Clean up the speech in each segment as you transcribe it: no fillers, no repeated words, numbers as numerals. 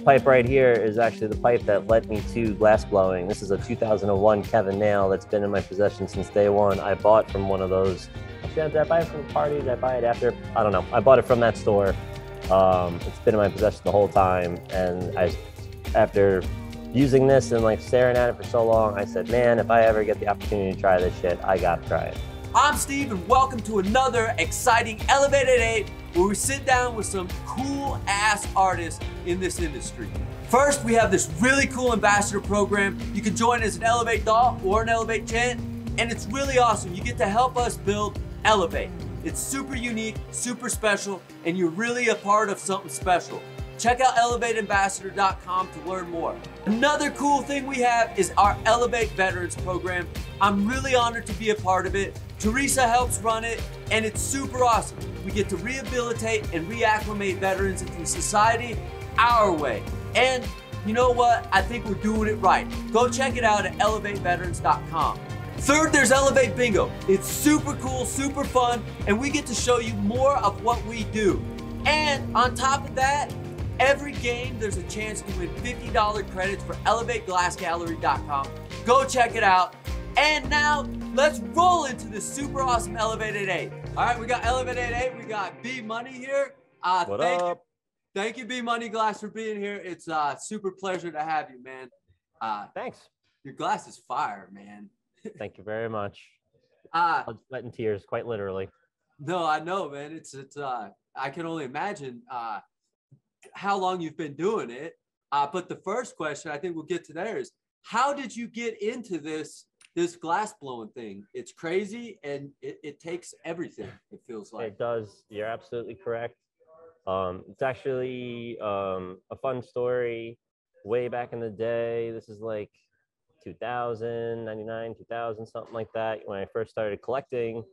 pipe right here is actually the pipe that led me to glass blowing. This is a 2001 Kevin Nail that's been in my possession since day one. I bought from one of those. Actually, did I buy it from the party? Did I buy it after? I don't know. I bought it from that store. It's been in my possession the whole time. And after using this and like staring at it for so long, I said, man, if I ever get the opportunity to try this shit, I gotta try it. I'm Steve, and welcome to another exciting Elev8, where we sit down with some cool-ass artists in this industry. First, we have this really cool ambassador program. You can join as an Elev8 doll or an Elev8 chant, and it's really awesome. You get to help us build Elev8. It's super unique, super special, and you're really a part of something special. Check out Elev8ambassador.com to learn more. Another cool thing we have is our Elev8 Veterans program. I'm really honored to be a part of it. Teresa helps run it, and it's super awesome. We get to rehabilitate and reacclimate veterans into society our way. And you know what? I think we're doing it right. Go check it out at Elev8veterans.com. Third, there's Elev8 Bingo. It's super cool, super fun, and we get to show you more of what we do. And on top of that, every game there's a chance to win $50 credits for Elev8glassgallery.com. Go check it out. And now, let's roll into this super awesome Elev8. All right, we got Elev8, we got B Money here. What up? Thank you, B Money Glass, for being here. It's a super pleasure to have you, man. Thanks. Your glass is fire, man. Thank you very much. Blood, sweat, and tears, quite literally. No, I know, man. It's I can only imagine how long you've been doing it. But the first question, I think we'll get to there, is how did you get into this glass blowing thing? It's crazy, and it takes everything, it feels like. It does. You're absolutely correct. It's actually a fun story. Way back in the day, this is like 2000, 99, 2000, something like that, when I first started collecting.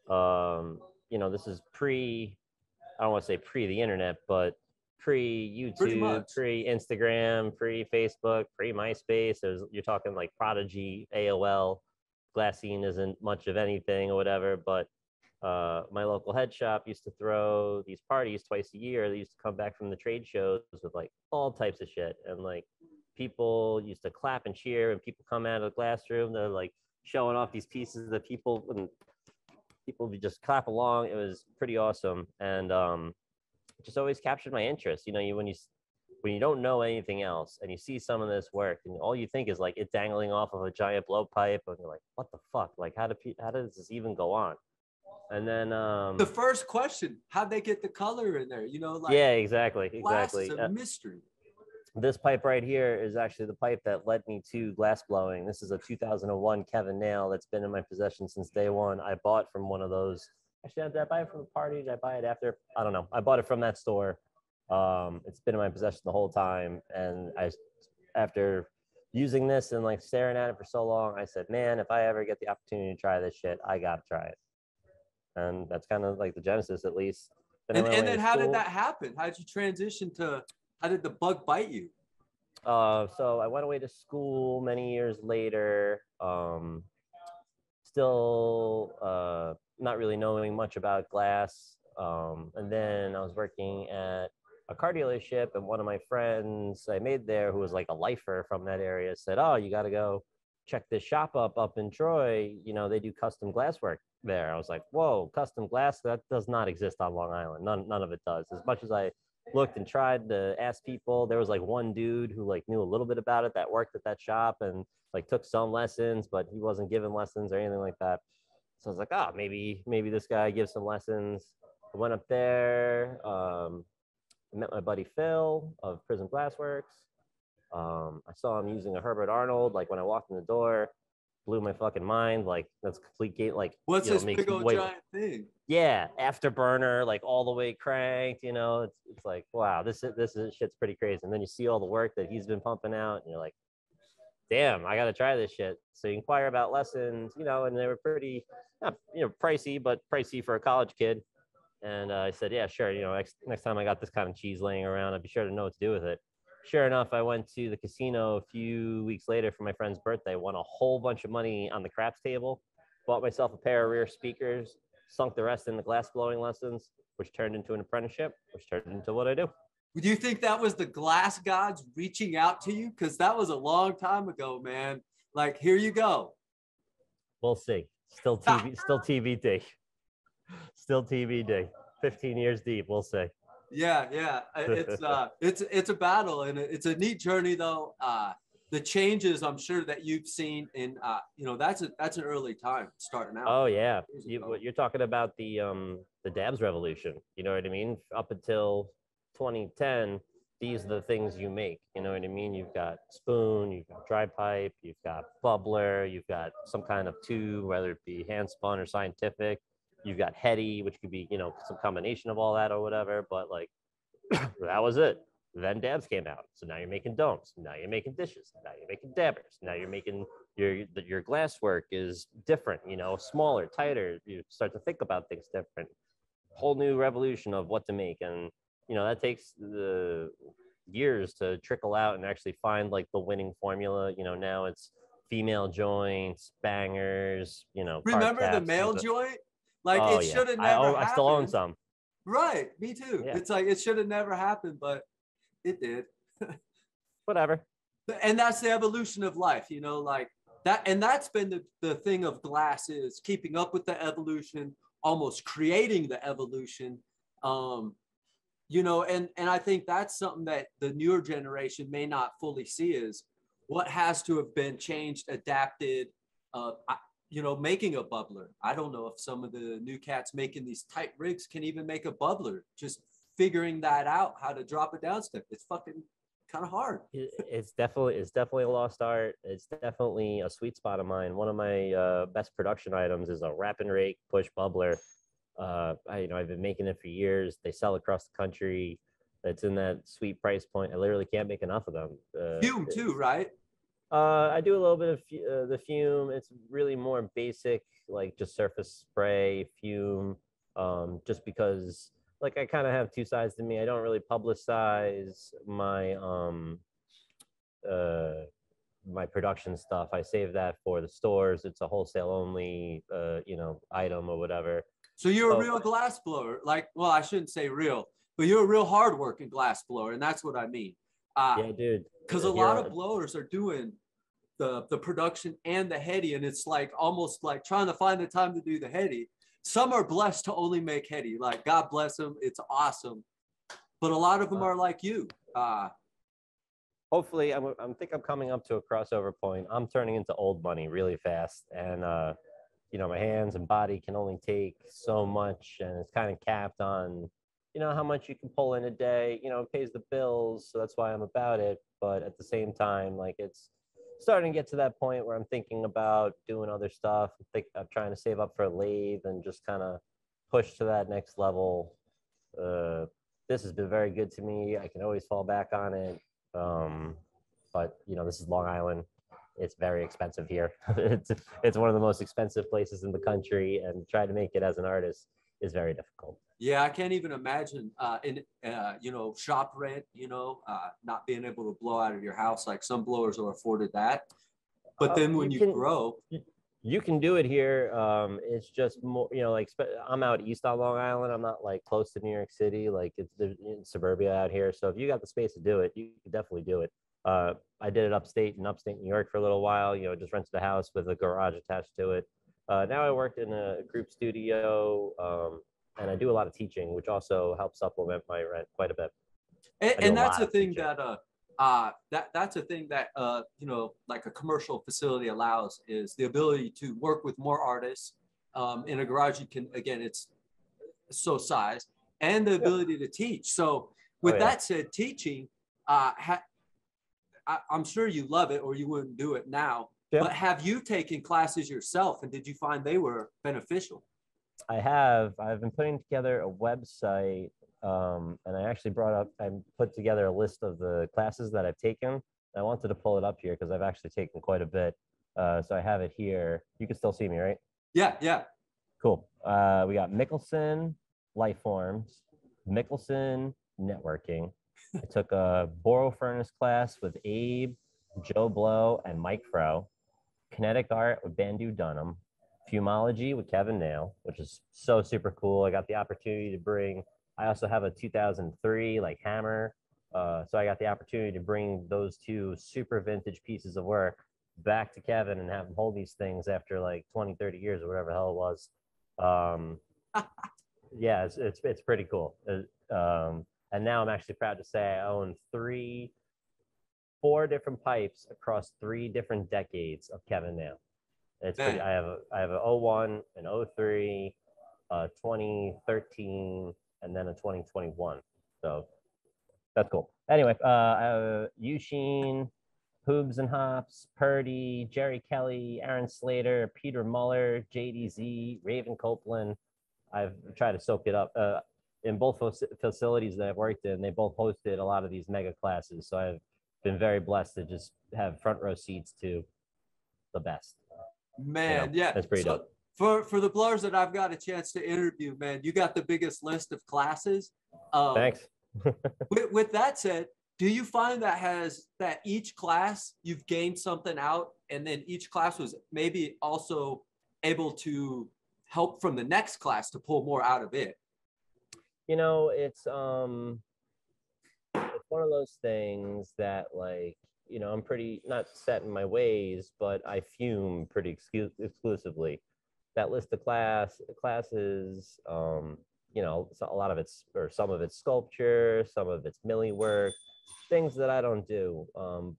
You know, this is I don't want to say pre the internet, but pre-YouTube, pre-Instagram, pre-Facebook, pre-MySpace. You're talking like Prodigy, AOL. Glass scene isn't much of anything or whatever, but my local head shop used to throw these parties twice a year. They used to come back from the trade shows with like all types of shit, and like people used to clap and cheer, and people come out of the glass room, they're like showing off these pieces that people would just clap along. It was pretty awesome, and just always captured my interest. You know, when you don't know anything else and you see some of this work, and all you think is like it dangling off of a giant blowpipe, and you're like, what the fuck? Like, how does this even go on? And then the first question, how'd they get the color in there? You know, like, yeah, exactly. Glass is a mystery. This pipe right here is actually the pipe that led me to glass blowing. This is a 2001 Kevin Nail that's been in my possession since day one. I bought from one of those. Actually, did I buy it from the party? Did I buy it after? I don't know. I bought it from that store. It's been in my possession the whole time. And after using this and like staring at it for so long, I said, man, if I ever get the opportunity to try this shit, I gotta try it. And that's kind of like the genesis, at least. And then how did that happen? How did you transition to? How did the bug bite you? So I went away to school many years later. Still not really knowing much about glass. And then I was working at a car dealership, and one of my friends I made there, who was like a lifer from that area, said, oh, you got to go check this shop up in Troy. You know, they do custom glass work there. I was like, whoa, custom glass? That does not exist on Long Island. None of it does. As much as I looked and tried to ask people, there was like one dude who like knew a little bit about it that worked at that shop and like took some lessons, but he wasn't giving lessons or anything like that. So I was like, oh, maybe this guy gives some lessons. I went up there, met my buddy Phil of Prism Glassworks. I saw him using a Herbert Arnold. Like when I walked in the door, blew my fucking mind. Like that's complete gate. Like what's this big old giant thing? Yeah, afterburner, like all the way cranked. You know, it's like, wow, this shit's pretty crazy. And then you see all the work that he's been pumping out, and you're like, damn, I gotta try this shit. So you inquire about lessons, you know, and they were pretty, not, you know, pricey, but pricey for a college kid. And I said, yeah, sure. You know, next time I got this kind of cheese laying around, I'd be sure to know what to do with it. Sure enough, I went to the casino a few weeks later for my friend's birthday, won a whole bunch of money on the craps table, bought myself a pair of rear speakers, sunk the rest in the glass blowing lessons, which turned into an apprenticeship, which turned into what I do. Do you think that was the glass gods reaching out to you? Because that was a long time ago, man. Like, here you go. We'll see. Still TV, still TBD. Still TBD. 15 years deep. We'll see. Yeah, yeah. It's a battle, and it's a neat journey though. The changes I'm sure that you've seen in that's an early time starting out. Oh yeah, you're talking about the dabs revolution. You know what I mean? Up until 2010, these are the things you make. You know what I mean? You've got spoon, you've got dry pipe, you've got bubbler, you've got some kind of tube, whether it be hand spun or scientific. You've got heady, which could be some combination of all that or whatever. But like that was it. Then dabs came out. So now you're making domes. Now you're making dishes. Now you're making dabbers. Now you're making your glass work is different, smaller, tighter. You start to think about things different. Whole new revolution of what to make. And, that takes the years to trickle out and actually find like the winning formula. Now it's female joints, bangers, remember the male joint? Like oh, it should have never happened. I still own some. Right. Me too. Yeah. It's like it should have never happened, but it did. Whatever. And that's the evolution of life, like that. And that's been the thing of glass is keeping up with the evolution, almost creating the evolution. And I think that's something that the newer generation may not fully see is what has to have been changed, adapted, making a bubbler. I don't know if some of the new cats making these tight rigs can even make a bubbler. Just figuring that out, how to drop it down step. It's fucking kind of hard. It's definitely a lost art. It's definitely a sweet spot of mine. One of my best production items is a wrap and rake push bubbler. I've been making it for years. They sell across the country. It's in that sweet price point. I literally can't make enough of them. Fume too, right? I do a little bit of the fume. It's really more basic, like just surface spray fume. Just because, like, I kind of have two sides to me. I don't really publicize my my production stuff. I save that for the stores. It's a wholesale only, item or whatever. So you're a real glass blower. Like, well, I shouldn't say real, but you're a real hardworking glass blower, and that's what I mean. Yeah, dude. Because a lot of blowers are doing the production and the heady, and it's like almost like trying to find the time to do the heady. Some are blessed to only make heady. Like, God bless them. It's awesome. But a lot of them are like you. Hopefully, I think I'm coming up to a crossover point. I'm turning into old money really fast. And, my hands and body can only take so much. And it's kind of capped on, how much you can pull in a day. It pays the bills. So that's why I'm about it. But at the same time, like, it's starting to get to that point where I'm thinking about doing other stuff. I'm trying to save up for a lathe and just kind of push to that next level. This has been very good to me. I can always fall back on it. But this is Long Island. It's very expensive here. It's one of the most expensive places in the country, and try to make it as an artist is very difficult. Yeah, I can't even imagine shop rent, not being able to blow out of your house. Like some blowers are afforded that. But then when you grow, you can do it here. It's just more, I'm out east on Long Island. I'm not like close to New York City. Like it's in suburbia out here. So if you got the space to do it, you can definitely do it. I did it upstate New York for a little while, just rented a house with a garage attached to it. Now I worked in a group studio, and I do a lot of teaching, which also helps supplement my rent quite a bit. And that's the thing that's a thing that like a commercial facility allows, is the ability to work with more artists. In a garage, you can, again, it's so size, and the ability to teach. So with that said, teaching, I'm sure you love it or you wouldn't do it now. Yeah. But have you taken classes yourself, and did you find they were beneficial? I have. I've been putting together a website, and I put together a list of the classes that I've taken. I wanted to pull it up here because I've actually taken quite a bit. So I have it here. You can still see me, right? Yeah. Cool. We got Mickelson, Life Forms, Mickelson, Networking. I took a Boro Furnace class with Abe, Joe Blow, and Mike Fro. Kinetic Art with Bandu Dunham. Fumology with Kevin Nail, which is so super cool. I got the opportunity to bring I also have a 2003 like hammer. So I got the opportunity to bring those two super vintage pieces of work back to Kevin and have him hold these things after like 20, 30 years or whatever the hell it was. Um, yeah, it's pretty cool. And now I'm actually proud to say I own four different pipes across three different decades of Kevin now. It's pretty. Man, I have a '01, an '03, 2013, and then a 2021. So that's cool. Anyway, Eugene, Hoobs and Hops, Purdy, Jerry Kelly, Aaron Slater, Peter Muller, JDZ, Raven Copeland. I've tried to soak it up. In both facilities that I've worked in, they both hosted a lot of these mega classes. So I've been very blessed to just have front row seats to the best. man, yeah. That's pretty dope. For the blowers that I've got a chance to interview, man, you got the biggest list of classes. Thanks. with that said, do you find that each class you've gained something out, and then each class was maybe also able to help from the next class to pull more out of it? It's one of those things that, like, I'm pretty not set in my ways, but I fume pretty exclusively. That list of classes, so a lot of it's, or some of it's sculpture, some of it's milli work, things that I don't do.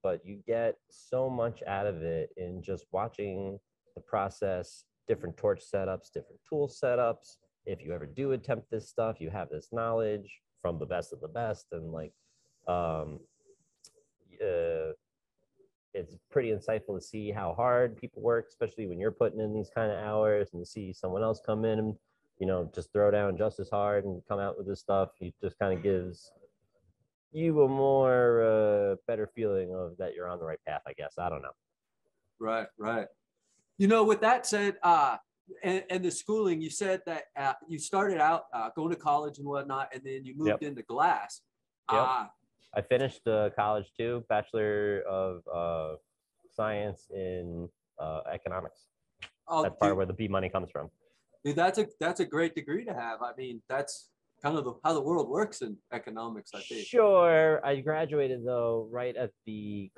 But you get so much out of it in just watching the process, different torch setups, different tool setups. If you ever do attempt this stuff, you have this knowledge from the best of the best. And like, it's pretty insightful to see how hard people work, especially when you're putting in these kind of hours, and to see someone else come in and, just throw down just as hard and come out with this stuff. It just kind of gives you a more better feeling of that you're on the right path, I guess. I don't know. Right. With that said, and the schooling, you said that you started out going to college and whatnot, and then you moved into glass. Yep. I finished college too, Bachelor of Science in Economics. That's part of where the B money comes from. Dude, that's a great degree to have. I mean, that's kind of how the world works in economics, I think. Sure. I graduated, though, right at the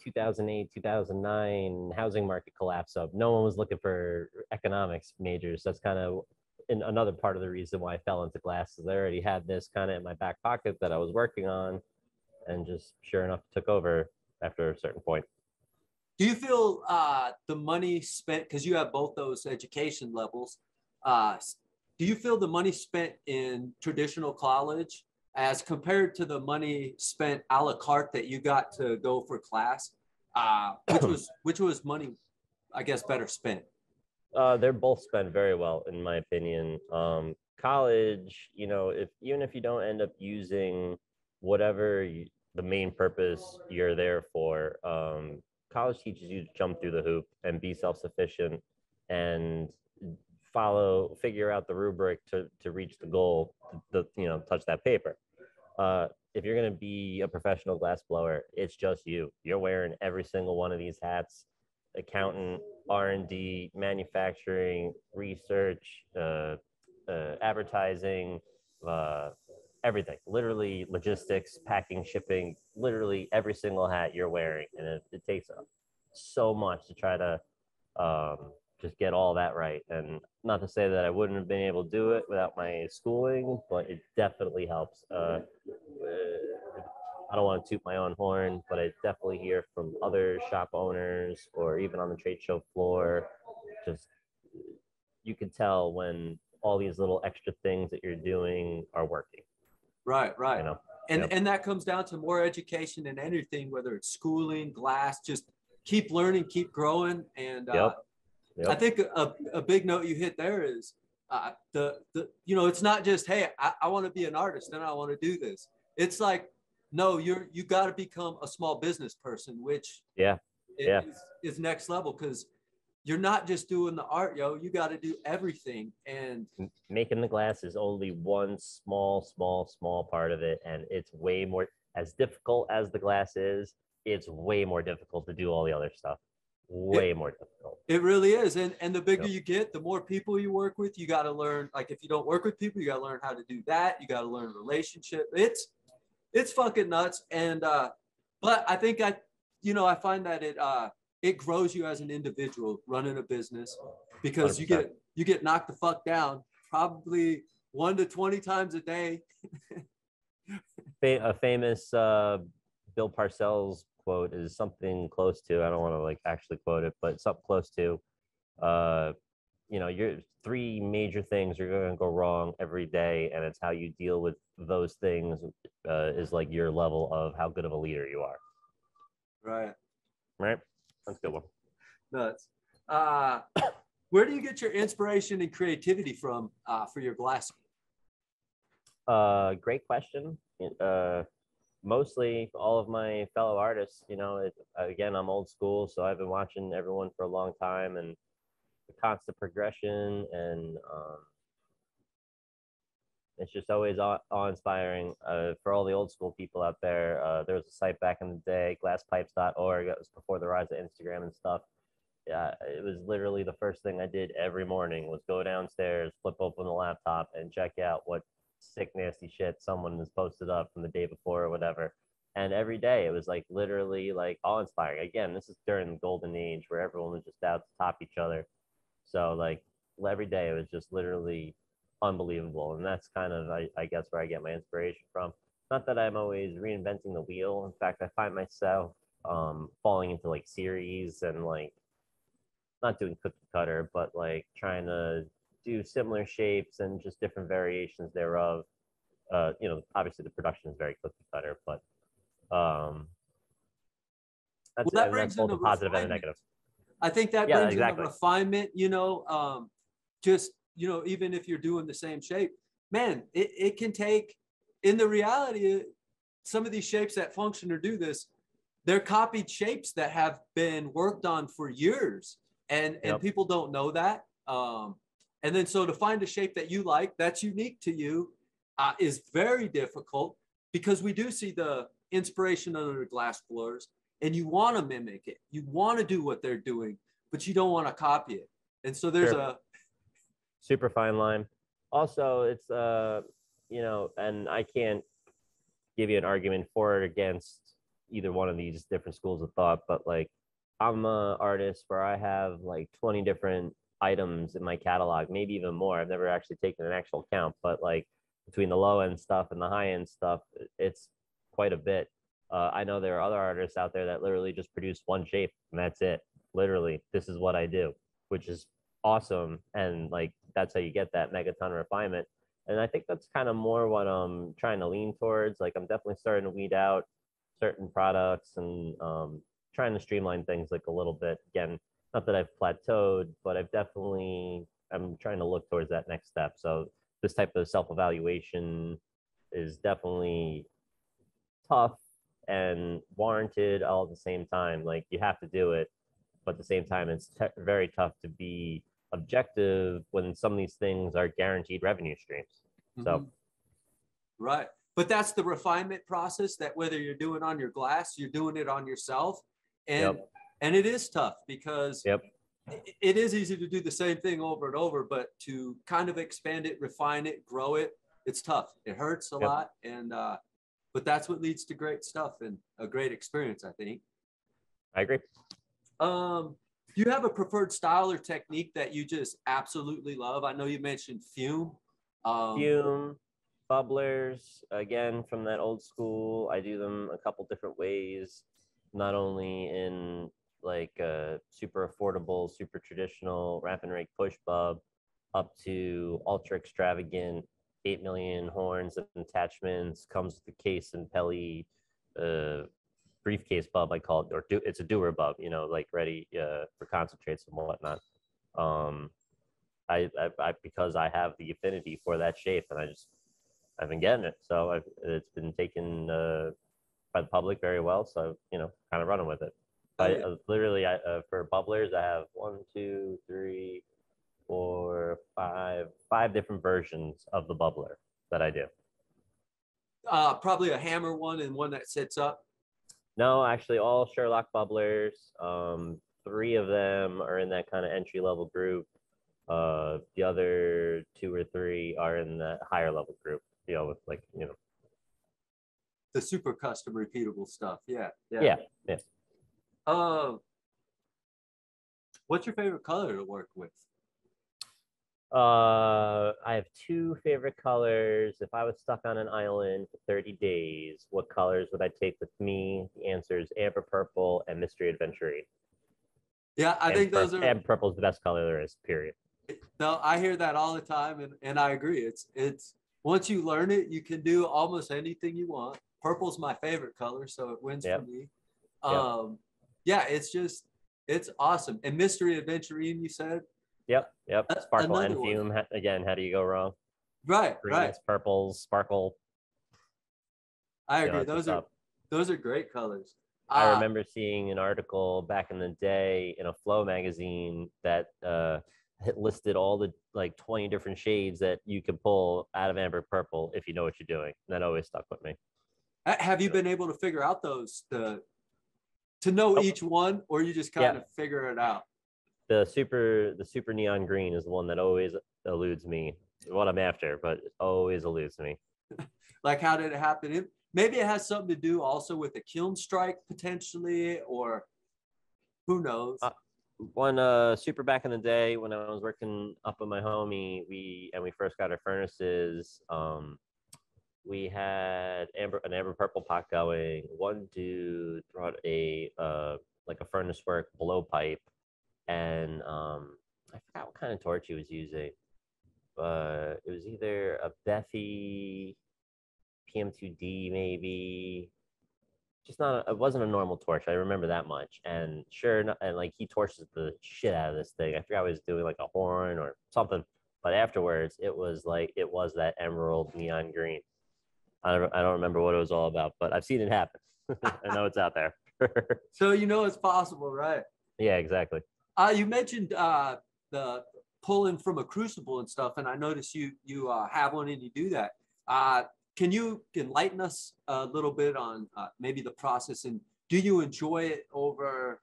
2008, 2009 housing market collapse up. No one was looking for economics majors. That's kind of another part of the reason why I fell into glass. I already had this kind of in my back pocket that I was working on, and just sure enough took over after a certain point. Do you feel the money spent, because you have both those education levels, do you feel the money spent in traditional college as compared to the money spent a la carte that you got to go for class, which was money, I guess, better spent? They're both spent very well, in my opinion. College, even if you don't end up using whatever the main purpose you're there for, college teaches you to jump through the hoop and be self-sufficient and figure out the rubric to reach the goal, touch that paper. If you're going to be a professional glass blower, it's just you're wearing every single one of these hats: accountant, R&D, manufacturing, research, advertising, everything, literally logistics, packing, shipping, literally every single hat you're wearing. And it takes so much to try to just get all that right. And not to say that I wouldn't have been able to do it without my schooling, but it definitely helps. I don't want to toot my own horn, but I definitely hear from other shop owners or even on the trade show floor, just you can tell when all these little extra things that you're doing are working. Right. And that comes down to more education than anything, whether it's schooling, glass, just keep learning, keep growing. And I think a big note you hit there is it's not just, hey, I want to be an artist and I want to do this. It's like, no, you got to become a small business person, which is next level, because you're not just doing the art, you got to do everything. And making the glass is only one small part of it. And it's way more, as difficult as the glass is, it's way more difficult to do all the other stuff. way more difficult. It really is. And the bigger Yep. you get, the more people you work with, you got to learn. Like if you don't work with people, you got to learn how to do that. You got to learn relationship. It's fucking nuts. And but I think I find that it grows you as an individual running a business, because 100%. you get knocked the fuck down probably 1 to 20 times a day. A famous Bill Parcells quote is something close to, I don't want to like actually quote it, but something close to, your three major things are going to go wrong every day, and it's how you deal with those things is like your level of how good of a leader you are. Right? That's a good one. Nuts. Where do you get your inspiration and creativity from for your glass? Great question. Mostly all of my fellow artists, again, I'm old school, so I've been watching everyone for a long time, and the constant progression, and it's just always awe-inspiring. For all the old school people out there, there was a site back in the day, glasspipes.org. That was before the rise of Instagram and stuff. Yeah, it was literally the first thing I did every morning was go downstairs, flip open the laptop, and check out what sick, nasty shit someone has posted up from the day before or whatever. And every day it was like literally like awe-inspiring. Again, this is during the golden age where everyone was just out to top each other. So like every day it was just literally unbelievable. And that's kind of, I guess, where I get my inspiration from. Not that I'm always reinventing the wheel. In fact, I find myself falling into like series and like not doing cookie cutter, but like trying to do similar shapes and just different variations thereof. Obviously the production is very cookie cutter, but that's both a positive and a negative. I think that brings in a refinement, just, even if you're doing the same shape, man, it can take, in the reality, some of these shapes that function or do this, they're copied shapes that have been worked on for years. And people don't know that. And then so to find a shape that you like, that's unique to you, is very difficult, because we do see the inspiration under the glass blurs, and you want to mimic it. You want to do what they're doing, but you don't want to copy it. And so there's a super fine line. Also, it's, and I can't give you an argument for or against either one of these different schools of thought, but like, I'm an artist where I have like 20 different items in my catalog, maybe even more. I've never actually taken an actual count, but like between the low end stuff and the high end stuff, it's quite a bit. I know there are other artists out there that literally just produce one shape and that's it. Literally, this is what I do, which is awesome. And like, that's how you get that megaton refinement. And I think that's kind of more what I'm trying to lean towards. Like, I'm definitely starting to weed out certain products and trying to streamline things like a little bit. Again, not that I've plateaued, but I'm trying to look towards that next step. So this type of self-evaluation is definitely tough and warranted all at the same time. Like, you have to do it, but at the same time, it's very tough to be objective when some of these things are guaranteed revenue streams. So right. But that's the refinement process, that whether you're doing it on your glass, you're doing it on yourself. And it is tough, because it is easy to do the same thing over and over, but to kind of expand it, refine it, grow it, it's tough. It hurts a lot. And but that's what leads to great stuff and a great experience, I think. I agree. Do you have a preferred style or technique that you just absolutely love? I know you mentioned fume. Fume, bubblers, again, from that old school. I do them a couple different ways, not only in like super affordable, super traditional wrap and rake push bub, up to ultra extravagant 8 million horns and attachments, comes with the case and pelly briefcase bub, I call it, or it's a doer bub, like ready for concentrates and whatnot. I because I have the affinity for that shape, and I've been getting it, so it's been taken by the public very well. So kind of running with it. But literally, for bubblers, I have 1, 2, 3, 4, 5 different versions of the bubbler that I do. Probably a hammer one and one that sits up. No, actually, all Sherlock bubblers. 3 of them are in that kind of entry level group. The other 2 or 3 are in the higher level group, with like, the super custom repeatable stuff. Yeah. Yeah. What's your favorite color to work with? I have 2 favorite colors. If I was stuck on an island for 30 days, what colors would I take with me? The answer is amber purple and mystery aventurine. Yeah, I think those are. Amber purple is the best color there is, period. No, I hear that all the time, and I agree. It's once you learn it, you can do almost anything you want. Purple's my favorite color, so it wins for me. Yeah, it's awesome. And mystery aventurine, you said. Yep. Sparkle and Another fume. Again, how do you go wrong? Right. Greens, purples, sparkle. I agree. Those are great colors. I remember seeing an article back in the day in a Flow magazine that it listed all the like 20 different shades that you could pull out of amber purple if you know what you're doing. And that always stuck with me. Have you been able to figure out those to know each one, or you just kind of figure it out? The super neon green is the one that always eludes me. What I'm after, but it always eludes me. Like, how did it happen? Maybe it has something to do also with the kiln strike potentially, or who knows? One super back in the day when I was working up with my homie, we first got our furnaces. We had an amber purple pot going. One dude brought a like a furnace work blowpipe, and I forgot what kind of torch he was using, but it was either a Beffy PM2D maybe. Just not. It wasn't a normal torch. I remember that much. And and like he torches the shit out of this thing. I forgot what he was doing, like a horn or something. But afterwards, it was that emerald neon green. I don't remember what it was all about, but I've seen it happen. I know it's out there. So it's possible, right? Yeah, exactly. You mentioned the pulling from a crucible and stuff, and I noticed you have one and you do that. Can you enlighten us a little bit on maybe the process, and do you enjoy it over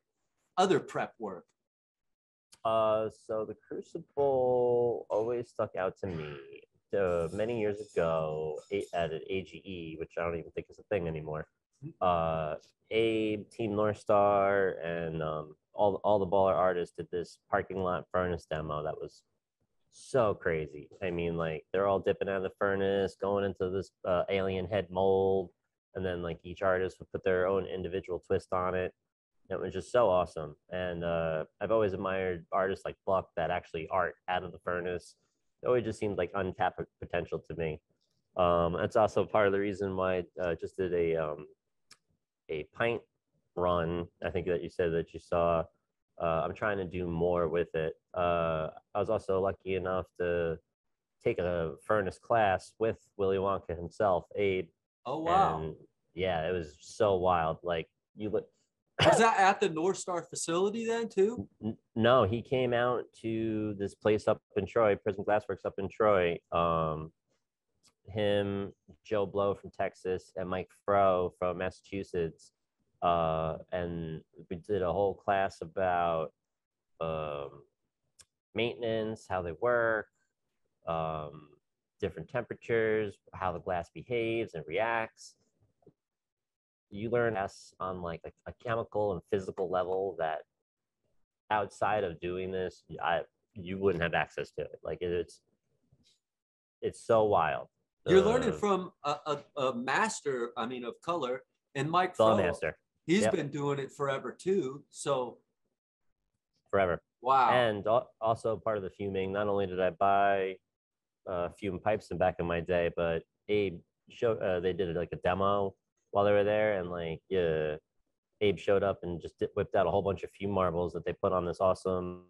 other prep work? So the crucible always stuck out to me. Many years ago, at an AGE, which I don't even think is a thing anymore. Abe, Team North Star, and all the baller artists did this parking lot furnace demo that was so crazy. I mean, like they're all dipping out of the furnace, going into this alien head mold, and then like each artist would put their own individual twist on it. It was just so awesome. And I've always admired artists like Buck that actually art out of the furnace. It always just seemed like untapped potential to me. That's also part of the reason why I just did a pint run. I think that you said that you saw. I'm trying to do more with it. I was also lucky enough to take a furnace class with Willy Wonka himself, Abe. Oh, wow. And yeah, it was so wild. Like was that at the North Star facility then too? No, he came out to this place up in Troy, Prison Glassworks up in Troy. Him, Joe Blow from Texas, and Mike Froh from Massachusetts. And we did a whole class about maintenance, how they work, different temperatures, how the glass behaves and reacts. You learn on like a chemical and physical level that outside of doing this, you wouldn't have access to it. Like it's so wild. You're learning from a master, of color, and Mike Froh. Master. He's been doing it forever too. So forever. Wow. And also part of the fuming. Not only did I buy fume pipes in back in my day, but Abe they did like a demo while they were there, and like Abe showed up and just whipped out a whole bunch of fume marbles that they put on this awesome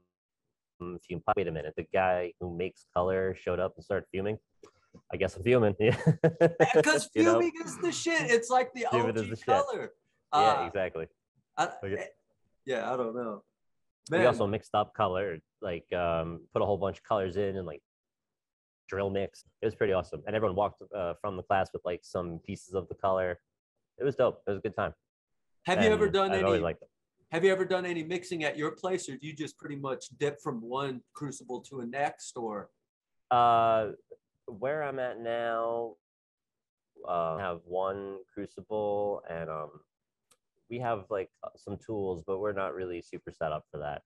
fume pipe. Wait a minute, the guy who makes color showed up and started fuming. I guess I'm fuming. Yeah. Because fuming is the shit. It's like the OG color. Yeah, exactly. I don't know. Man. We also mixed up color, like put a whole bunch of colors in and like drill mix. It was pretty awesome. And everyone walked from the class with like some pieces of the color. It was dope. It was a good time. Have you ever done Have you ever done any mixing at your place, or do you just pretty much dip from one crucible to a next, or? Where I'm at now, I have one crucible, and we have like some tools, but we're not really super set up for that.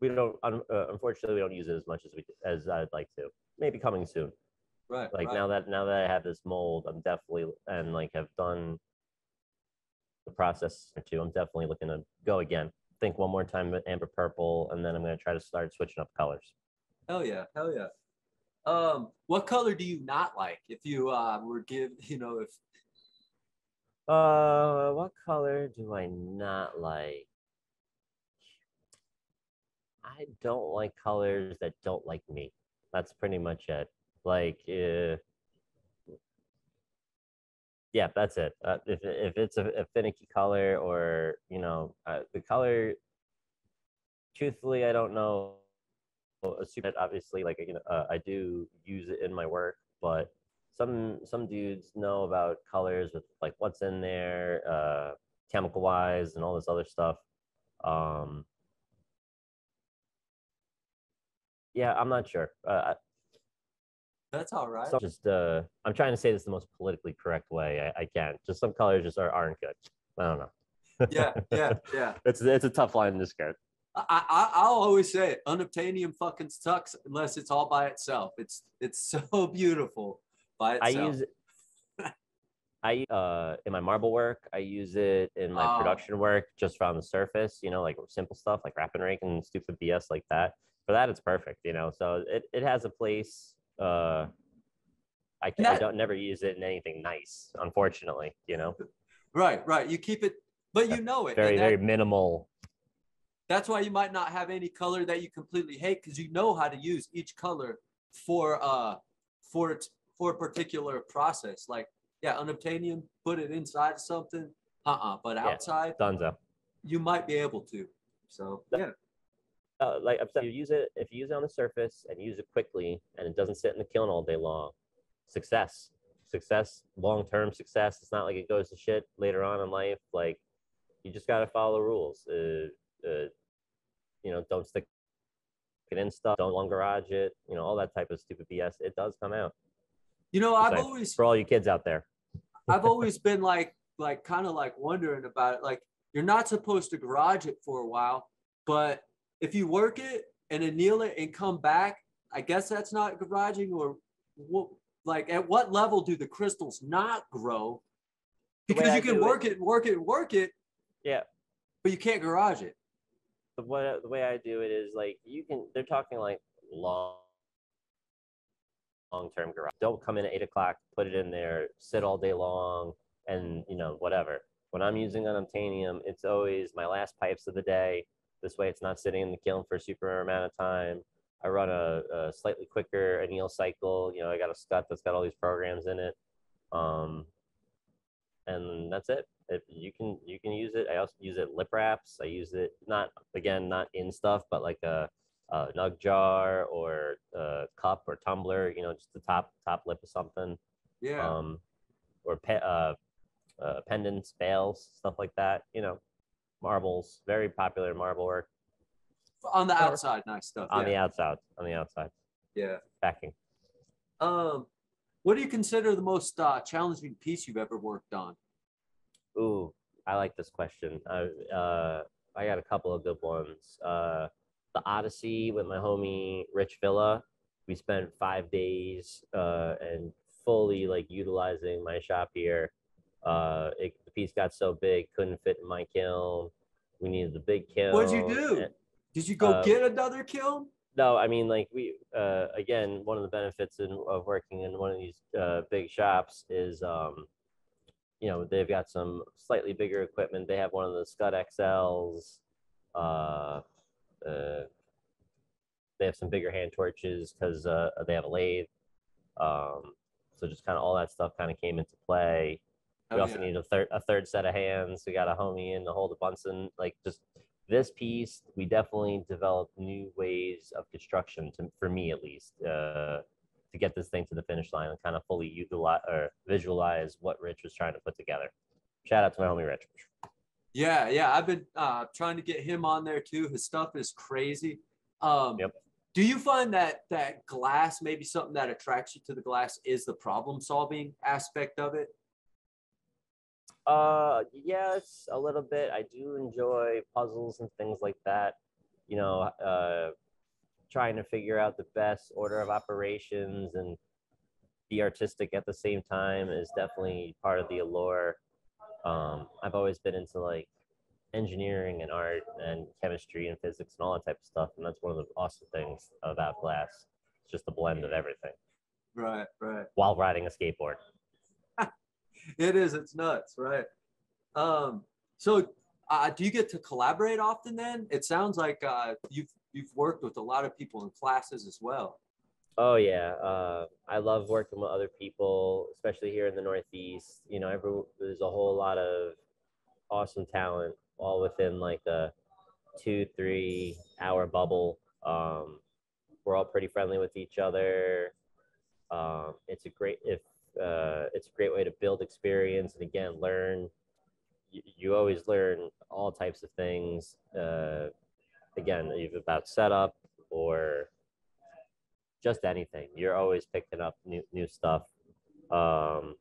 We don't, unfortunately, we don't use it as much as I'd like to. Maybe coming soon. Right. Like right. now that I have this mold, I'm definitely, and like have done the process or two, I'm definitely looking to go again. Think one more time with amber purple, and then I'm going to try to start switching up colors. Hell yeah, hell yeah. What color do you not like? If you were give, if What color do I not like? I don't like colors that don't like me. That's pretty much it. Like, yeah, that's it. If it's a finicky color, or the color, truthfully, I don't know. Obviously, like I do use it in my work, but some dudes know about colors with like what's in there, chemical wise, and all this other stuff. Yeah, I'm not sure. that's all right. So just I'm trying to say this the most politically correct way I can. Just some colors just aren't good. I don't know. Yeah. It's a tough line to skirt. I'll always say it. Unobtainium fucking sucks unless it's all by itself. It's so beautiful by itself. In my marble work, I use it in my production work just on the surface, like simple stuff like wrap and rake and stupid BS like that. For that, it's perfect, so it has a place. I don't never use it in anything nice, unfortunately, Right. You keep it, but it. Very minimal. That's why you might not have any color that you completely hate, because you know how to use each color for a particular process. Like, unobtainium, put it inside of something, but outside, dunzo. You might be able to. So yeah. Like I'm saying, if you use it on the surface and use it quickly, and it doesn't sit in the kiln all day long, success, long-term success. It's not like it goes to shit later on in life. Like, you just got to follow the rules. Don't stick it in stuff. Don't long garage it. All that type of stupid BS. It does come out. I've always, for all you kids out there, I've always been like kind of like wondering about it. Like, you're not supposed to garage it for a while, but if you work it and anneal it and come back, I guess that's not garaging. Or what? Like, at what level do the crystals not grow? Because you can work it. Yeah. But you can't garage it. The way I do it is like they're talking like long-term garage. Don't come in at 8 o'clock, put it in there, sit all day long, and whatever. When I'm using unobtainium, it's always my last pipes of the day. This way it's not sitting in the kiln for a super amount of time. I run a slightly quicker anneal cycle. I got a scut that's got all these programs in it. And that's it. If you can use it. I also use it lip wraps. I use it not in stuff, but like a nug jar or a cup or tumbler, just the top lip of something. Yeah. Or pendants, bales, stuff like that. Marbles, very popular marble work. On the outside, nice stuff. On the outside. Yeah. Backing. What do you consider the most challenging piece you've ever worked on? Ooh, I like this question. I got a couple of good ones. The Odyssey with my homie Rich Villa. We spent 5 days and fully like utilizing my shop here. The piece got so big, couldn't fit in my kiln. We needed the big kiln. What'd you do? Did you go get another kiln? No, I mean, like again, one of the benefits of working in one of these big shops is, they've got some slightly bigger equipment. They have one of the Scud XLs. They have some bigger hand torches because they have a lathe. So just kind of all that stuff kind of came into play. We also need a third set of hands. We got a homie in to hold a Bunsen. Like, just this piece, we definitely developed new ways of construction, for me at least, to get this thing to the finish line and kind of fully utilize or visualize what Rich was trying to put together. Shout out to my homie Rich. Yeah. I've been trying to get him on there too. His stuff is crazy. Yep. Do you find that glass, maybe something that attracts you to the glass, is the problem solving aspect of it? Yes, a little bit. I do enjoy puzzles and things like that. You know, trying to figure out the best order of operations and be artistic at the same time is definitely part of the allure. I've always been into like engineering and art and chemistry and physics and all that type of stuff, and that's one of the awesome things about glass. It's just a blend of everything. Right. While riding a skateboard. It is. It's nuts, right? So do you get to collaborate often then? It sounds like you've worked with a lot of people in classes as well. Oh yeah, I love working with other people, especially here in the Northeast. You know, there's a whole lot of awesome talent, all within like a 2-3 hour bubble. We're all pretty friendly with each other. It's a great way to build experience and again learn. You always learn all types of things. Again, either about setup or just anything. You're always picking up new stuff. I've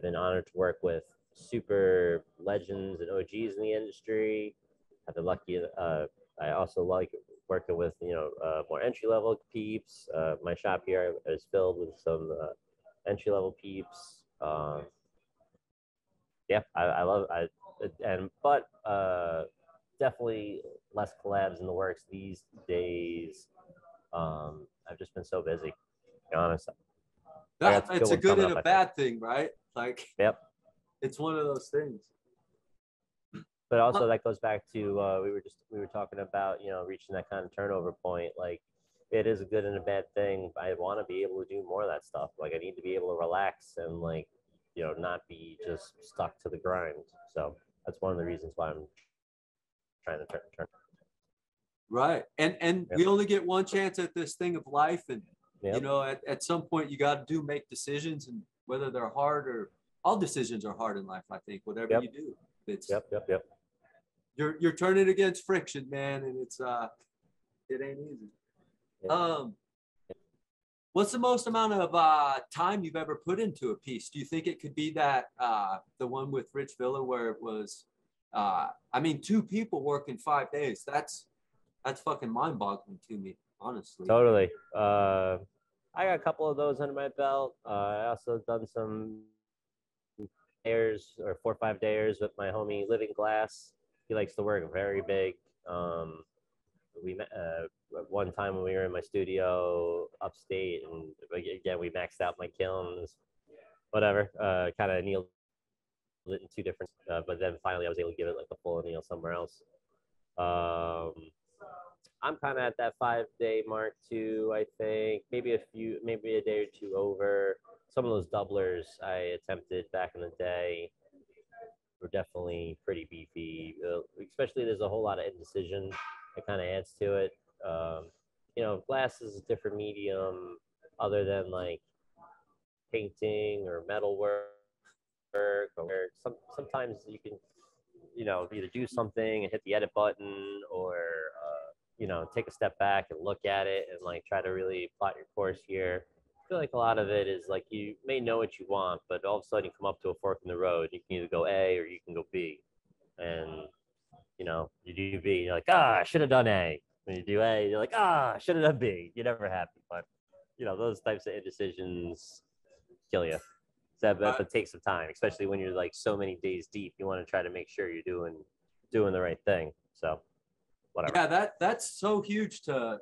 been honored to work with super legends and OGs in the industry. I've been lucky. I also like working with more entry level peeps. My shop here is filled with some entry level peeps. Yeah, I love but definitely less collabs in the works these days. I've just been so busy, to be honest. It's a good and a bad thing, right? Like, yep. It's one of those things. But also that goes back to we were talking about reaching that kind of turnover point. Like, it is a good and a bad thing. I want to be able to do more of that stuff. Like, I need to be able to relax and like not be just stuck to the grind. So that's one of the reasons why I'm trying to turn. Right. And we only get one chance at this thing of life. And, at some point you got to make decisions, and whether they're hard or all decisions are hard in life, I think, whatever you do. It's yep. You're turning against friction, man. And it ain't easy. Yep. What's the most amount of time you've ever put into a piece? Do you think it could be that the one with Rich Villa where it was, 2 people working 5 days? That's fucking mind-boggling to me, honestly. Totally. I got a couple of those under my belt. I also done some days or 4 or 5 days with my homie Living Glass. He likes to work very big. We met one time when we were in my studio upstate, and again we maxed out my kilns, whatever. Kind of annealed it in 2 different, but then finally I was able to give it like a full anneal somewhere else. I'm kind of at that 5-day mark too. I think maybe a day or 2 over. Some of those doublers I attempted back in the day were definitely pretty beefy. Especially there's a whole lot of indecision that kind of adds to it. Glass is a different medium other than like painting or metal work. Or sometimes you can, either do something and hit the edit button, or take a step back and look at it and like try to really plot your course here. I feel like a lot of it is like you may know what you want, but all of a sudden you come up to a fork in the road. You can either go A or you can go B, and you do B, you're like, I should have done A. When you do A, you're like, I should have done B. You're never happy, but those types of indecisions kill you. So that takes some time, especially when you're like so many days deep. You want to try to make sure you're doing the right thing. So whatever. Yeah, that's so huge to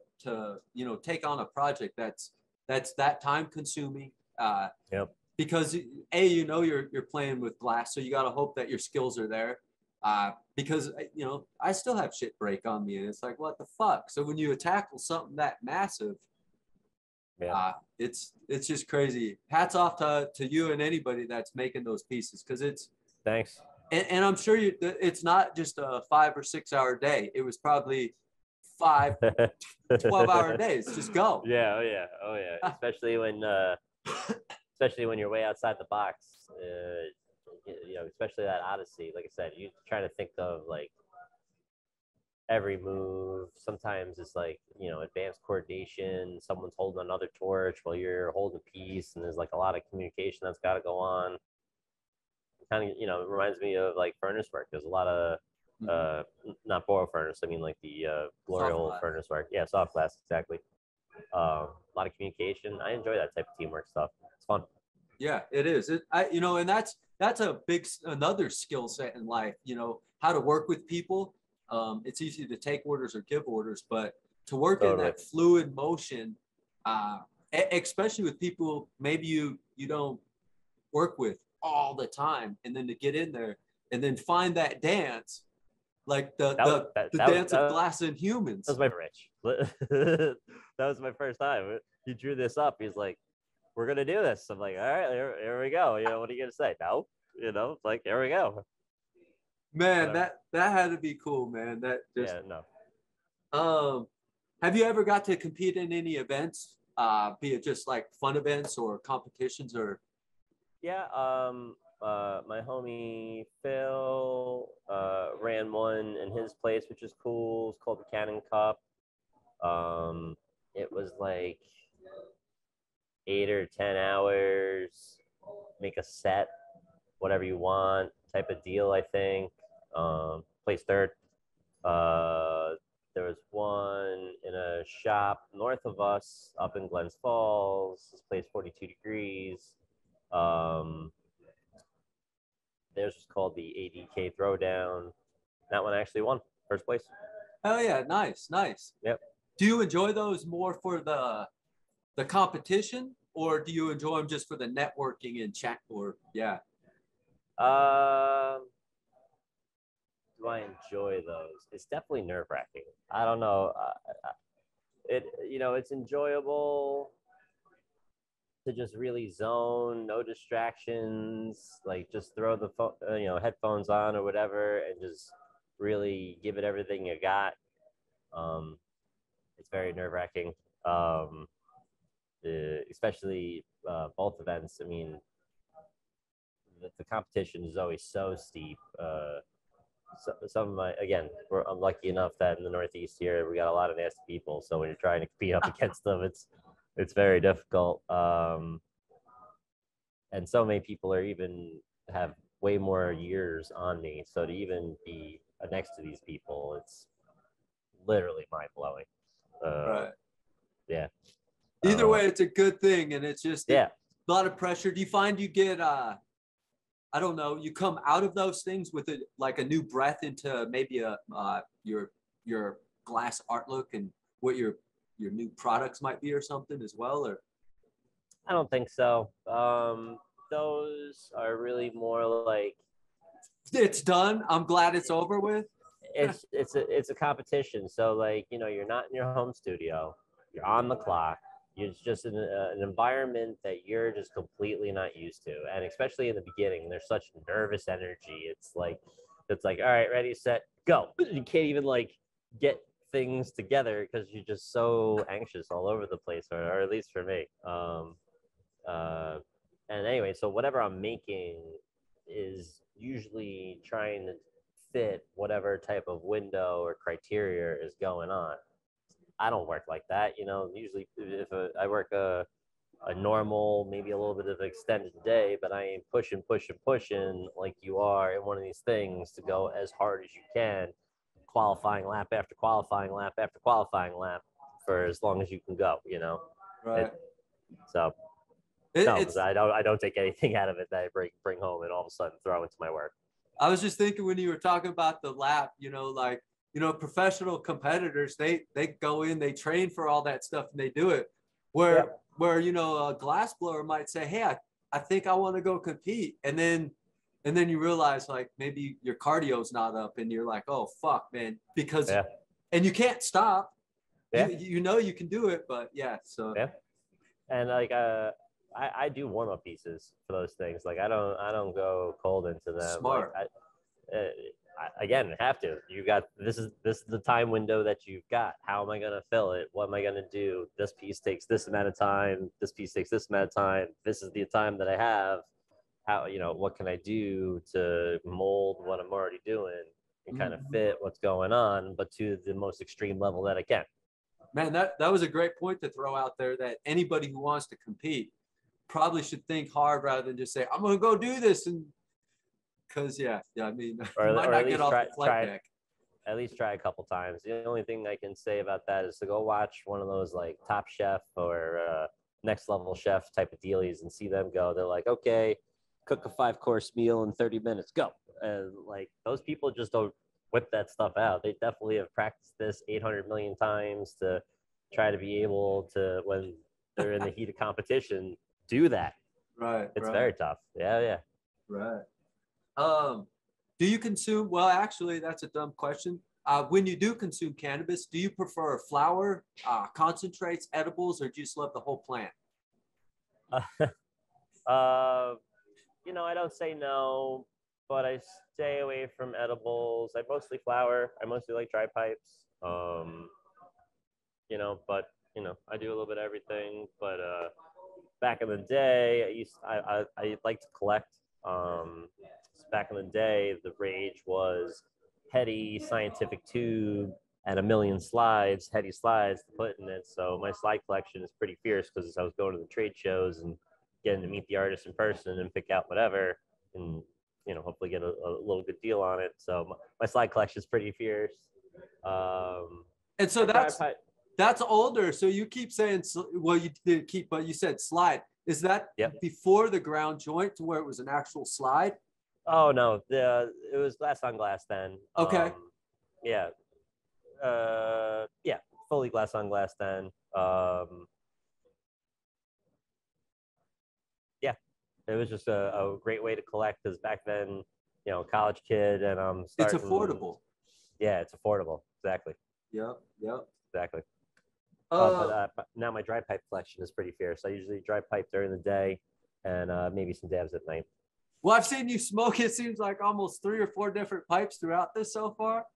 take on a project that's that time consuming. Yep. Because you're playing with glass, so you got to hope that your skills are there. Because I still have shit break on me, and it's like, what the fuck? So when you tackle something that massive, it's just crazy. Hats off to you and anybody that's making those pieces, because it's thanks. And I'm sure it's not just a 5 or 6 hour day. It was probably 5 12-hour days. Just go. Yeah. Oh yeah. Especially when you're way outside the box. you know, especially that Odyssey. Like I said, you try to think of like every move. Sometimes it's like, you know, advanced coordination. Someone's holding another torch while you're holding a piece, and there's like a lot of communication that's got to go on. Kind of, you know, it reminds me of like furnace work. There's a lot of not boil furnace. I mean, like the glorial furnace work. Yeah, soft glass, exactly. A lot of communication. I enjoy that type of teamwork stuff. It's fun. Yeah, it is. You know, and that's a big another skill set in life. You know, how to work with people. It's easy to take orders or give orders, but to work in that fluid motion, especially with people maybe you don't work with all the time, and then to get in there and then find that dance, like the dance of glass and humans. That was my Rich. That was my first time. He drew this up. He's like, "We're gonna do this." I'm like, "All right, here we go." You know, what are you gonna say? No, you know, like, here we go. Man, whatever. that had to be cool, man. That just, yeah, no. Have you ever got to compete in any events? Be it just like fun events or competitions or? Yeah, my homie Phil ran one in his place, which is cool. It's called the Cannon Cup. It was like 8 or 10 hours, make a set, whatever you want, type of deal, I think. Placed third. There was one in a shop north of us up in Glens Falls. This place 42 degrees. Theirs was called the ADK Throwdown. That one actually won first place. Oh yeah, nice. Yep. Do you enjoy those more for the competition, or do you enjoy them just for the networking and chat? Or yeah. Do I enjoy those? It's definitely nerve-wracking. I don't know. It's enjoyable to just really zone, no distractions, like just throw the headphones on or whatever, and just really give it everything you got. It's very nerve-wracking, especially both events. I mean, the competition is always so steep. Some of my, again, I'm lucky enough that in the Northeast here we got a lot of nasty people. So when you're trying to compete up against them, it's very difficult. And so many people have way more years on me. So to even be next to these people, it's literally mind blowing. Right. Yeah. Either way, it's a good thing, and it's just a lot of pressure. Do you find you get I don't know, you come out of those things with like a new breath into maybe your glass art look and what your new products might be or something as well? Or I don't think so. Those are really more like, it's done. I'm glad it's over with. It's a competition. So like, you're not in your home studio. You're on the clock. It's just an environment that you're just completely not used to. And especially in the beginning, there's such nervous energy. It's like, all right, ready, set, go. You can't even like get things together because you're just so anxious all over the place, or at least for me. And anyway, so whatever I'm making is usually trying to fit whatever type of window or criteria is going on. I don't work like that, usually if I work a normal, maybe a little bit of extended day, but I ain't pushing like you are in one of these things to go as hard as you can, qualifying lap after qualifying lap after qualifying lap for as long as you can go, Right. I don't take anything out of it that I bring home and all of a sudden throw into my work. I was just thinking when you were talking about the lap, professional competitors, they go in, they train for all that stuff and they do it. Where a glass blower might say, hey, I think I want to go compete. And then you realize like maybe your cardio's not up and you're like, oh, fuck, man. Because, and you can't stop. Yeah. You can do it, but yeah. So. Yeah. And like, I do warm-up pieces for those things. Like I don't go cold into them. Smart. Like, again, have to. You got this is the time window that you've got. How am I gonna fill it? What am I gonna do? This piece takes this amount of time. This piece takes this amount of time. This is the time that I have. how, what can I do to mold what I'm already doing and kind of fit what's going on, but to the most extreme level that I can. Man, that was a great point to throw out there, that anybody who wants to compete probably should think hard rather than just say, I'm going to go do this. And because, I mean, Or, you might or not at get least off try, the flight deck. at least try a couple times. The only thing I can say about that is to go watch one of those like Top Chef or Next Level Chef type of dealies and see them go. They're like, okay, cook a 5-course meal in 30 minutes, go. And like those people just don't whip that stuff out. They definitely have practiced this 800 million times to try to be able to, when they're in the heat of competition, do that. Right. It's very tough. Yeah. Right. Do you consume, well, actually, that's a dumb question. When you do consume cannabis, do you prefer flower, concentrates, edibles, or do you just love the whole plant? I don't say no, but I stay away from edibles. I mostly flower. I mostly like dry pipes. But I do a little bit of everything. But back in the day, I like to collect. Back in the day, the rage was heady scientific tube and a million slides, heady slides to put in it. So my slide collection is pretty fierce because I was going to the trade shows and getting to meet the artist in person and pick out whatever and hopefully get a little good deal on it. So my slide collection is pretty fierce. And so that's older. So you keep saying, well, you did keep, but you said slide. Is that before the ground joint to where it was an actual slide? Oh no, it was glass on glass then. Okay. Fully glass on glass then. It was just a great way to collect because back then, college kid and it's affordable. Yeah, it's affordable. Exactly. Yep. Exactly. But now my dry pipe collection is pretty fierce. I usually dry pipe during the day and maybe some dabs at night. Well, I've seen you smoke. It seems like almost 3 or 4 different pipes throughout this so far.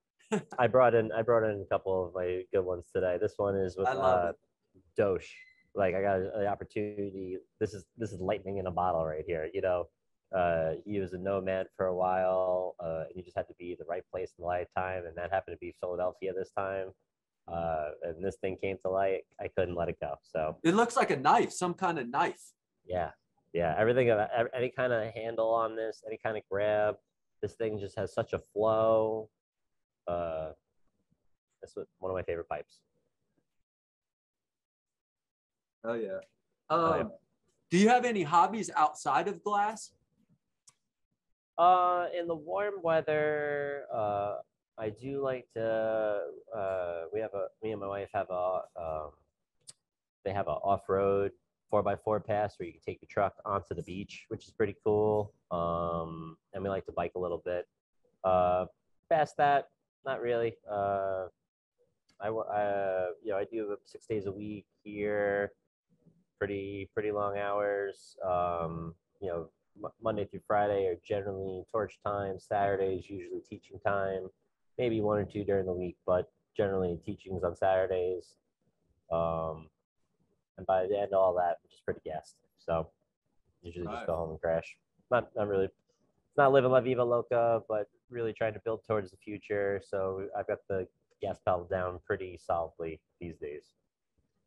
I brought in a couple of my good ones today. This one is with Doge. Like I got the opportunity. This is lightning in a bottle right here. He was a nomad for a while, and you just had to be in the right place in the right time, and that happened to be Philadelphia this time. And this thing came to light. I couldn't let it go. So it looks like a knife, some kind of knife. Yeah. Everything, any kind of handle on this, any kind of grab. This thing just has such a flow. That's one of my favorite pipes. Oh yeah. Do you have any hobbies outside of glass? In the warm weather, I do like to. Me and my wife have they have a off-road 4x4 pass where you can take your truck onto the beach, which is pretty cool. And we like to bike a little bit. Past that, not really. I do 6 days a week here, pretty long hours. Monday through Friday are generally torch time. Saturdays usually teaching time, maybe 1 or 2 during the week, but generally teachings on Saturdays. And by the end of all that, I'm just pretty gassed. So usually just go home and crash. Not really. It's not living La Viva Loca, but really trying to build towards the future. So I've got the gas pedal down pretty solidly these days.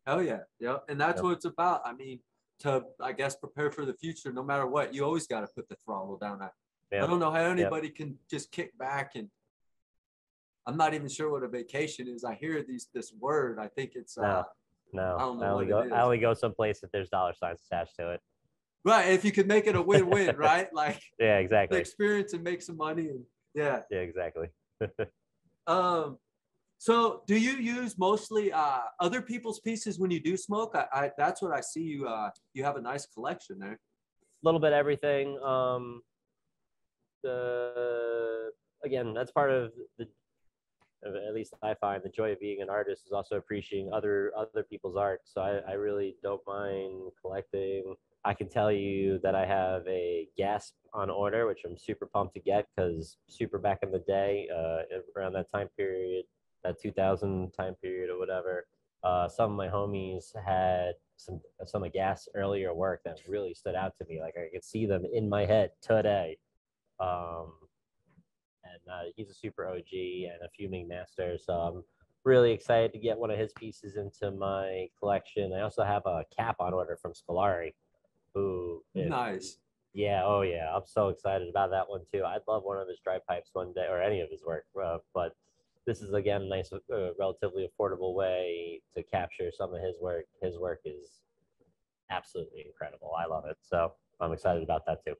Oh yeah. And that's what it's about. I mean, to, I guess, prepare for the future, no matter what, you always got to put the throttle down. I don't know how anybody can just kick back, and I'm not even sure what a vacation is. I hear this word. I think it's no. I don't know I only go someplace if there's dollar signs attached to it. Right. If you could make it a win-win, right? Like yeah, exactly. The experience and make some money. And yeah, exactly. So do you use mostly other people's pieces when you do smoke? I that's what I see you you have a nice collection there. A little bit of everything. Again, that's part of the, at least I find, the joy of being an artist is also appreciating other people's art. So I really don't mind collecting. I can tell you that I have a Gasp on order, which I'm super pumped to get because super back in the day, around that time period, that 2000 time period or whatever, some of my homies had some of Gas earlier work that really stood out to me. Like I could see them in my head today. Um, and he's a super OG and a fuming master. So I'm really excited to get one of his pieces into my collection. I also have a cap on order from Scolari, who, Nice. yeah, oh yeah, I'm so excited about that one too. I'd love one of his dry pipes one day, or any of his work, but this is again a nice, relatively affordable way to capture some of his work. His work is absolutely incredible. I love it, so I'm excited about that too.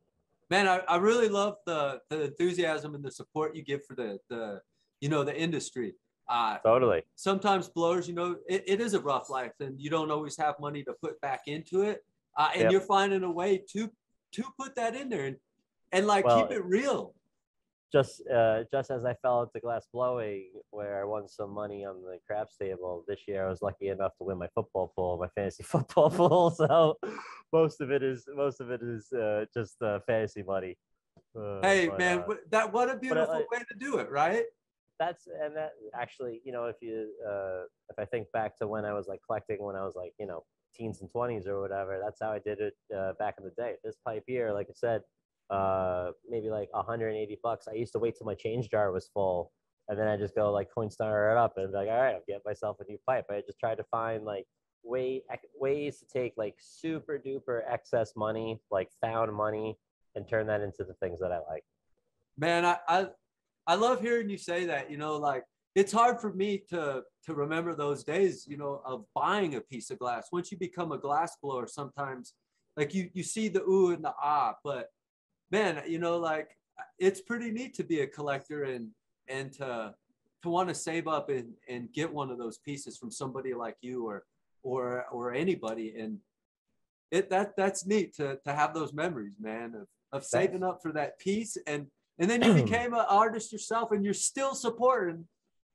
Man, I really love the enthusiasm and the support you give for the the industry. Totally. Sometimes blowers, it is a rough life, and you don't always have money to put back into it. And Yep. you're finding a way to put that in there and like Well, keep it real. just as I fell into glass blowing, where I won some money on the craps table this year, I was lucky enough to win my football pool, my fantasy football pool. So most of it is just fantasy money. Hey, But man, what a beautiful I, way to do it, right? that actually, if I think back to when I was like collecting when I was like teens and 20s or whatever, that's how I did it back in the day. This pipe here, like I said, maybe like $180. I used to wait till my change jar was full, and then I just go like Coinstar it up and be like, all right, I'll get myself a new pipe. I just tried to find like ways to take like super duper excess money, like found money, and turn that into the things that I like. Man, I love hearing you say that. Like it's hard for me to remember those days, of buying a piece of glass. Once you become a glass blower, sometimes like you see the ooh and the ah, but man, like it's pretty neat to be a collector and to want to save up and get one of those pieces from somebody like you or anybody. And that's neat to have those memories, man, of saving up for that piece. And then you became an artist yourself, and you're still supporting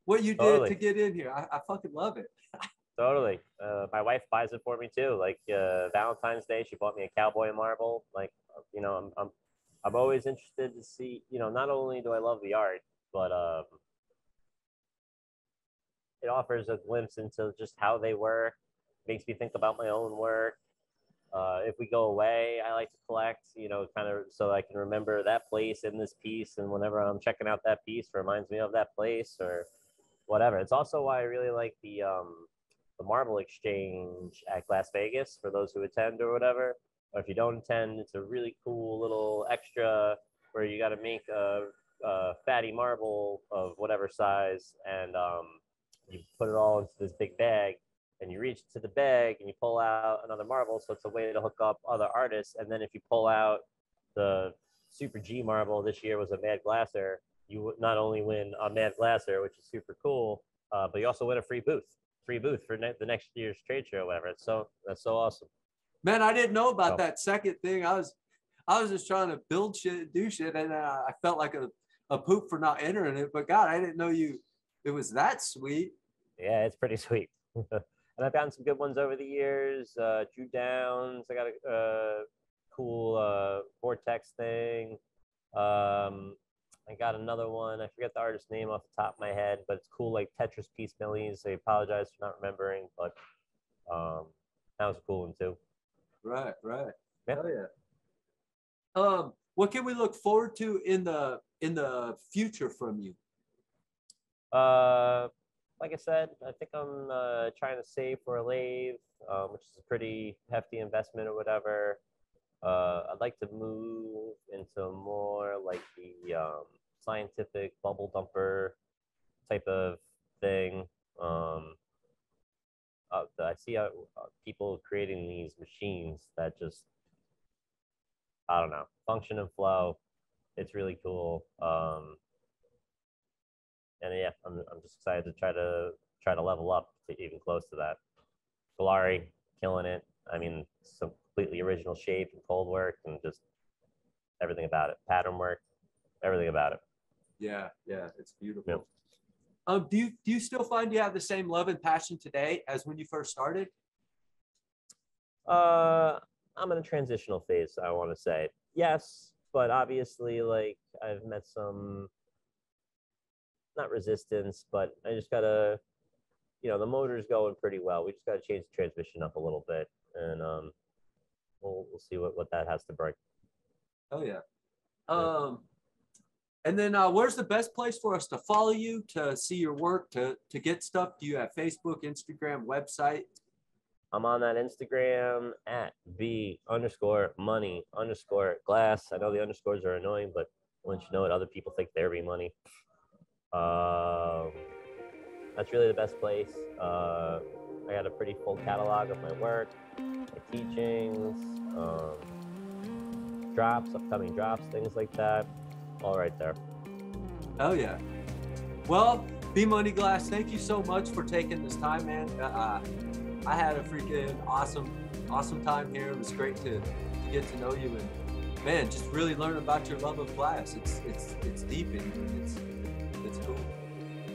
what you did to get in here. I fucking love it. Totally. My wife buys it for me too. Like Valentine's Day, she bought me a cowboy marble. Like, I'm always interested to see. Not only do I love the art, but it offers a glimpse into just how they work. Makes me think about my own work. If we go away, I like to collect, kind of so I can remember that place in this piece. And whenever I'm checking out that piece, reminds me of that place or whatever. It's also why I really like the marble exchange at Las Vegas for those who attend or whatever. Or if you don't attend, it's a really cool little extra where you got to make a fatty marble of whatever size, and you put it all into this big bag, and you reach to the bag and you pull out another marble. So it's a way to hook up other artists. And then if you pull out the Super G marble, this year was a Mad Glasser, you would not only win a Mad Glasser, which is super cool, but you also win a free booth for the next year's trade show or whatever. That's so awesome. Man, I didn't know about that second thing. I was just trying to build shit, do shit, and I felt like a poop for not entering it. But God, I didn't know it was that sweet. Yeah, it's pretty sweet. And I've gotten some good ones over the years. Drew Downs, I got a cool Vortex thing. I got another one. I forget the artist's name off the top of my head, but it's cool, like Tetris Piece Millies. I apologize for not remembering, but that was a cool one too. Right. Yeah. Oh yeah. What can we look forward to in the future from you? Like I said, I think I'm trying to save for Elev8, which is a pretty hefty investment or whatever. I'd like to move into more like the scientific bubble dumper type of thing. I see people creating these machines that just, I don't know, function and flow. It's really cool. And yeah, I'm just excited to try to level up to even close to that. Galari, killing it. I mean, some completely original shape and cold work and just everything about it. Pattern work, everything about it. Yeah, it's beautiful. Yeah. Do you still find you have the same love and passion today as when you first started? I'm in a transitional phase, I want to say. Yes, but obviously, like, I've met some, not resistance, but I just gotta, the motor's going pretty well. We just gotta change the transmission up a little bit. and we'll see what that has to bring. Oh yeah. And then where's the best place for us to follow you, to see your work, to get stuff? Do you have Facebook, Instagram, website? I'm on that Instagram at _money_glass. I know the underscores are annoying, but once you know it, other people think they're money. That's really the best place. I got a pretty full catalog of my work, my teachings, drops, upcoming drops, things like that. All right there. Oh yeah. Well, B Money Glass, thank you so much for taking this time, man. I had a freaking awesome time here. It was great to get to know you, and man, just really learn about your love of glass. It's deep and it's cool.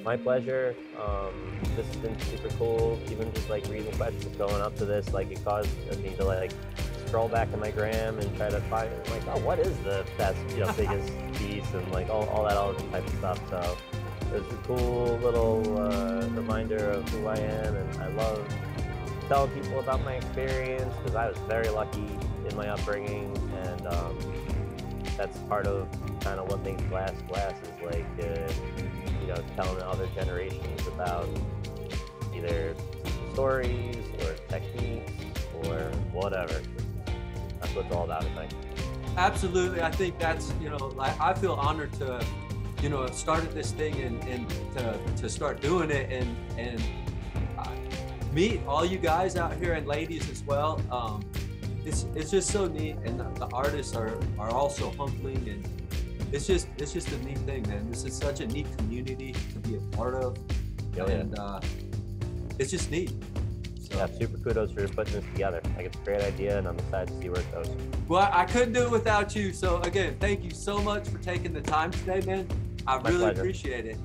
My pleasure. This has been super cool. Even just like reading questions going up to this, like it caused me to like scroll back in my gram and try to find like, oh, what is the best, biggest piece, and like all that other type of stuff. So it was a cool little reminder of who I am, and I love telling people about my experience because I was very lucky in my upbringing, and that's part of kind of what makes glass is like telling other generations about either stories or techniques or whatever. That's what it's all about, I think. Absolutely. I think that's, I feel honored to, have started this thing and to start doing it and meet all you guys out here and ladies as well. It's just so neat, and the artists are also humbling, and it's just a neat thing, man. This is such a neat community to be a part of, and it's just neat. So, yeah, super kudos for putting this together. Like, it's a great idea, and I'm excited to see where it goes. Well, I couldn't do it without you. So again, thank you so much for taking the time today, man. I really appreciate it.